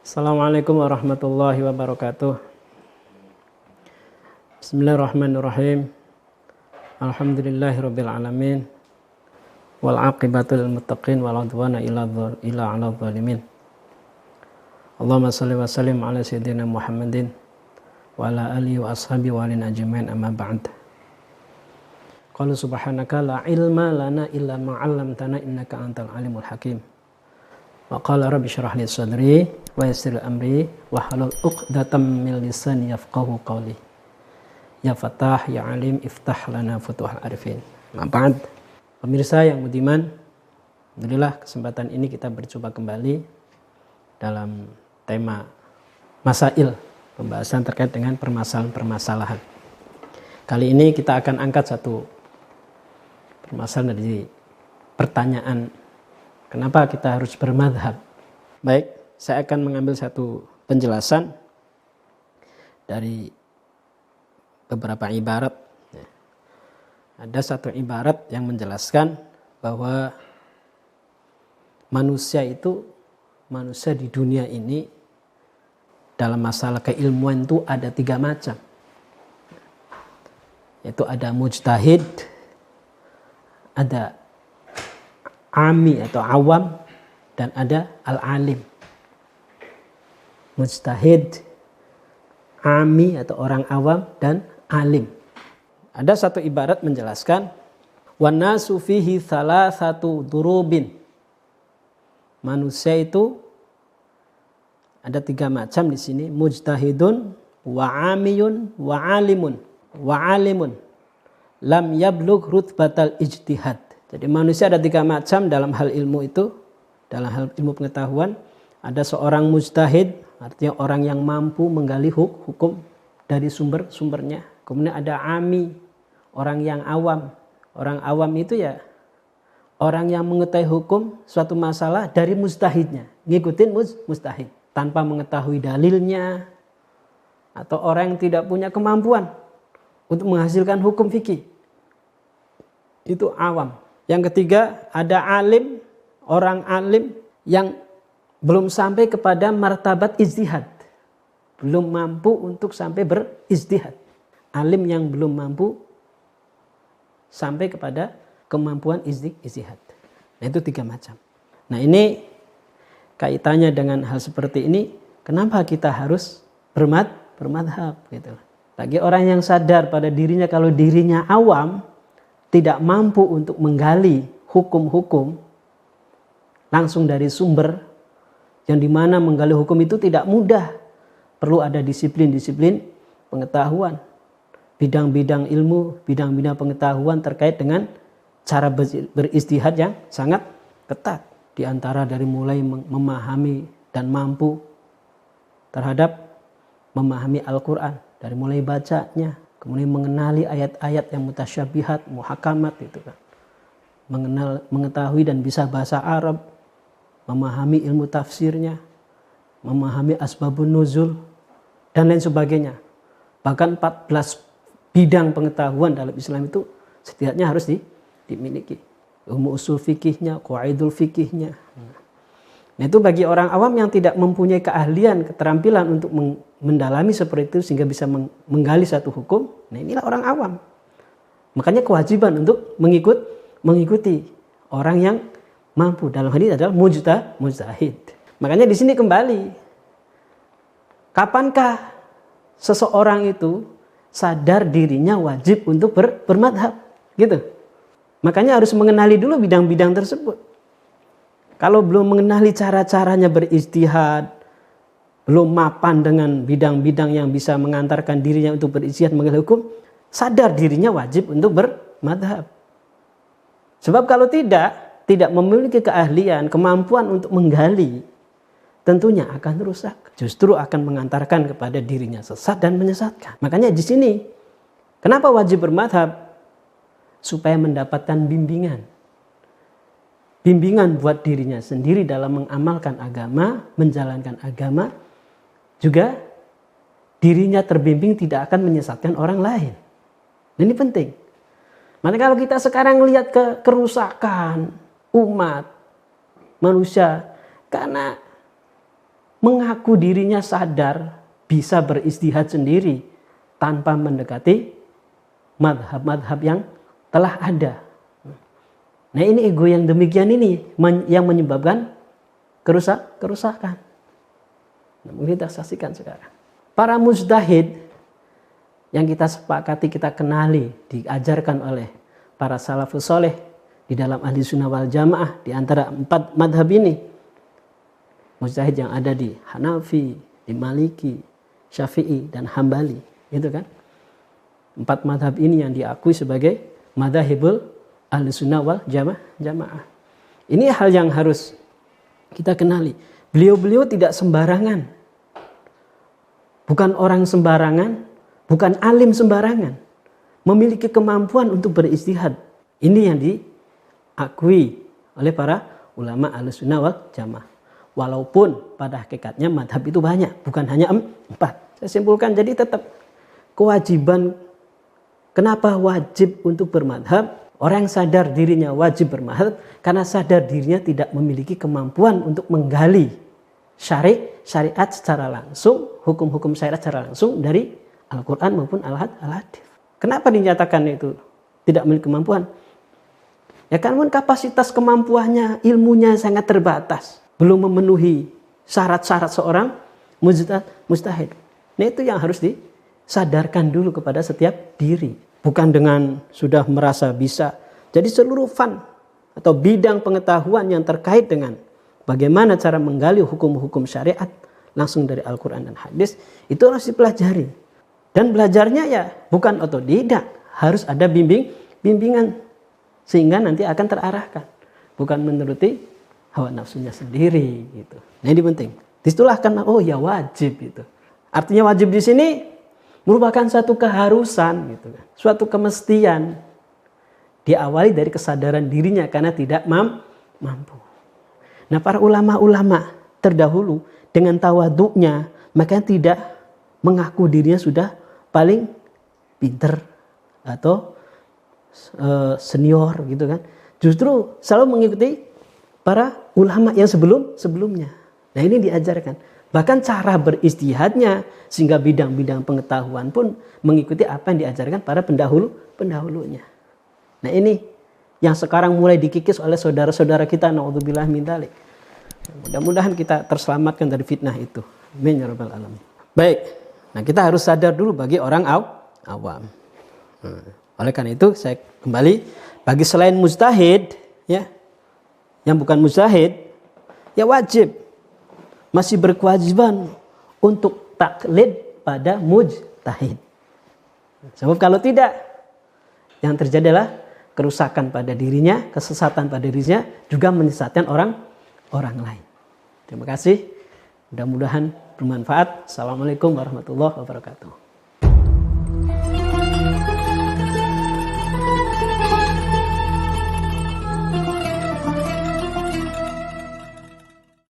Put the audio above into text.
Assalamualaikum warahmatullahi wabarakatuh. Bismillahirrahmanirrahim. Alhamdulillahirabbil alamin. Wal aqibatu lil muttaqin wal udwana illa 'alal zalimin. Allahumma shalli wa sallim ala sayyidina Muhammadin wa ala alihi wa ashabihi wa alin ajmain, amma ba'd. Qala subhanaka la ilma lana illa ma 'allamtana innaka antal alimul hakim. Wa qala rabbi shrah li sadri wa yassir amri wa halul 'uqdatam min lisani yafqahu qawli. Ya Fattah, ya Alim, iftah lana futuhal arifin. Ma'ba'd. Pemirsa yang budiman, alhamdulillah kesempatan ini kita berjumpa kembali dalam tema masail, pembahasan terkait dengan permasalahan-permasalahan. Kali ini kita akan angkat satu permasalahan dari pertanyaan, kenapa kita harus bermadhab? Baik, saya akan mengambil satu penjelasan dari beberapa ibarat. Ada satu ibarat yang menjelaskan bahwa manusia di dunia ini dalam masalah keilmuan itu ada 3 macam. Yaitu ada mujtahid, ada ami atau awam, dan ada al-alim. Mujtahid, ami atau orang awam, dan alim. Ada satu ibarat menjelaskan wan nasu fihi thalathatu durubin. Manusia itu ada 3 macam di sini, mujtahidun wa amiyun wa alimun lam yablugh rutbatal ijtihad. Jadi manusia ada 3 macam dalam hal ilmu itu, dalam hal ilmu pengetahuan. Ada seorang mujtahid, artinya orang yang mampu menggali hukum dari sumber-sumbernya. Kemudian ada ami, orang yang awam. Orang awam itu ya orang yang mengetahui hukum suatu masalah dari mujtahidnya, ngikutin mujtahid tanpa mengetahui dalilnya, atau orang yang tidak punya kemampuan untuk menghasilkan hukum fikih. Itu awam. Yang ketiga ada alim, orang alim yang belum sampai kepada martabat ijtihad, belum mampu untuk sampai berijtihad. Alim yang belum mampu sampai kepada kemampuan ijtihad. Nah, itu 3 macam. Nah, ini kaitannya dengan hal seperti ini, kenapa kita harus bermadhab gitu. Bagi orang yang sadar pada dirinya kalau dirinya awam, tidak mampu untuk menggali hukum-hukum langsung dari sumber, yang dimana menggali hukum itu tidak mudah. Perlu ada disiplin-disiplin pengetahuan, bidang-bidang ilmu, bidang-bidang pengetahuan terkait dengan cara beristihad yang sangat ketat. Di antara dari mulai memahami dan mampu terhadap memahami Al-Quran, dari mulai bacanya, kemudian mengenali ayat-ayat yang mutasyabihat, muhakamat itu kan. Mengetahui dan bisa bahasa Arab, memahami ilmu tafsirnya, memahami asbabun nuzul, dan lain sebagainya. Bahkan 14 bidang pengetahuan dalam Islam itu setidaknya harus dimiliki. Ilmu usul fikihnya, qawaidul fikihnya. Nah, itu bagi orang awam yang tidak mempunyai keahlian, keterampilan untuk mendalami seperti itu sehingga bisa menggali satu hukum. Nah, inilah orang awam. Makanya kewajiban untuk mengikuti orang yang mampu. Dalam hal ini adalah mujtahid. Makanya di sini kembali, kapankah seseorang itu sadar dirinya wajib untuk bermadhab, gitu. Makanya harus mengenali dulu bidang-bidang tersebut. Kalau belum mengenali cara-caranya berijtihad, belum mapan dengan bidang-bidang yang bisa mengantarkan dirinya untuk berijtihad mengenai hukum, sadar dirinya wajib untuk bermadhab. Sebab kalau tidak memiliki keahlian, kemampuan untuk menggali, tentunya akan rusak. Justru akan mengantarkan kepada dirinya sesat dan menyesatkan. Makanya di sini, kenapa wajib bermadhab? Supaya mendapatkan bimbingan. Bimbingan buat dirinya sendiri dalam mengamalkan agama, menjalankan agama. Juga dirinya terbimbing tidak akan menyesatkan orang lain. Ini penting. Makanya kalau kita sekarang lihat kerusakan umat manusia karena mengaku dirinya sadar bisa berijtihad sendiri tanpa mendekati madhab-madhab yang telah ada. Nah ini ego yang demikian ini yang menyebabkan kerusakan. Nah, mungkin kita saksikan sekarang. Para mujtahid yang kita sepakati, kita kenali, diajarkan oleh para salafus soleh di dalam ahli sunnah wal jamaah di antara 4 madhab ini. Mujtahid yang ada di Hanafi, di Maliki, Syafi'i, dan Hambali. Itu kan. 4 madhab ini yang diakui sebagai madhabul ahli sunnah wal jamaah. Ini hal yang harus kita kenali. Beliau-beliau tidak sembarangan. Bukan orang sembarangan, bukan alim sembarangan. Memiliki kemampuan untuk berijtihad. Ini yang diakui oleh para ulama ahli sunnah wal jamaah. Walaupun pada hakikatnya madhab itu banyak, bukan hanya 4. Saya simpulkan, jadi tetap kewajiban. Kenapa wajib untuk bermadhab? Orang yang sadar dirinya wajib bermadhab karena sadar dirinya tidak memiliki kemampuan untuk menggali syariat secara langsung, hukum-hukum syariat secara langsung dari Al-Quran maupun Al-Hadis. Kenapa dinyatakan itu tidak memiliki kemampuan? Ya karena kapasitas kemampuannya, ilmunya sangat terbatas. Belum memenuhi syarat-syarat seorang mujtahid. Nah itu yang harus disadarkan dulu kepada setiap diri. Bukan dengan sudah merasa bisa. Jadi seluruh fan atau bidang pengetahuan yang terkait dengan bagaimana cara menggali hukum-hukum syariat langsung dari Al-Quran dan Hadis itu harus dipelajari. Dan belajarnya ya bukan otodidak. Harus ada bimbingan sehingga nanti akan terarahkan. Bukan menuruti hawa nafsunya sendiri gitu. Nah ini penting. Disitulah karena oh ya wajib gitu. Artinya wajib di sini merupakan suatu keharusan gitu kan. Suatu kemestian. Diawali dari kesadaran dirinya karena tidak mampu. Nah para ulama-ulama terdahulu dengan tawaduknya maka tidak mengaku dirinya sudah paling pinter atau senior gitu kan. Justru selalu mengikuti para ulama yang sebelumnya. Nah ini diajarkan. Bahkan cara berijtihadnya sehingga bidang-bidang pengetahuan pun mengikuti apa yang diajarkan para pendahulunya. Nah ini yang sekarang mulai dikikis oleh saudara-saudara kita, naudzubillah min dzalik. Mudah-mudahan kita terselamatkan dari fitnah itu. Amin ya rabbal alamin. Baik. Nah kita harus sadar dulu bagi orang awam. Oleh karena itu saya kembali bagi selain mujtahid ya, yang bukan mujtahid ya wajib masih berkewajiban untuk taklid pada mujtahid. Sebab kalau tidak yang terjadi adalah kerusakan pada dirinya, kesesatan pada dirinya, juga menyesatkan orang lain. Terima kasih. Mudah-mudahan bermanfaat. Assalamualaikum warahmatullahi wabarakatuh.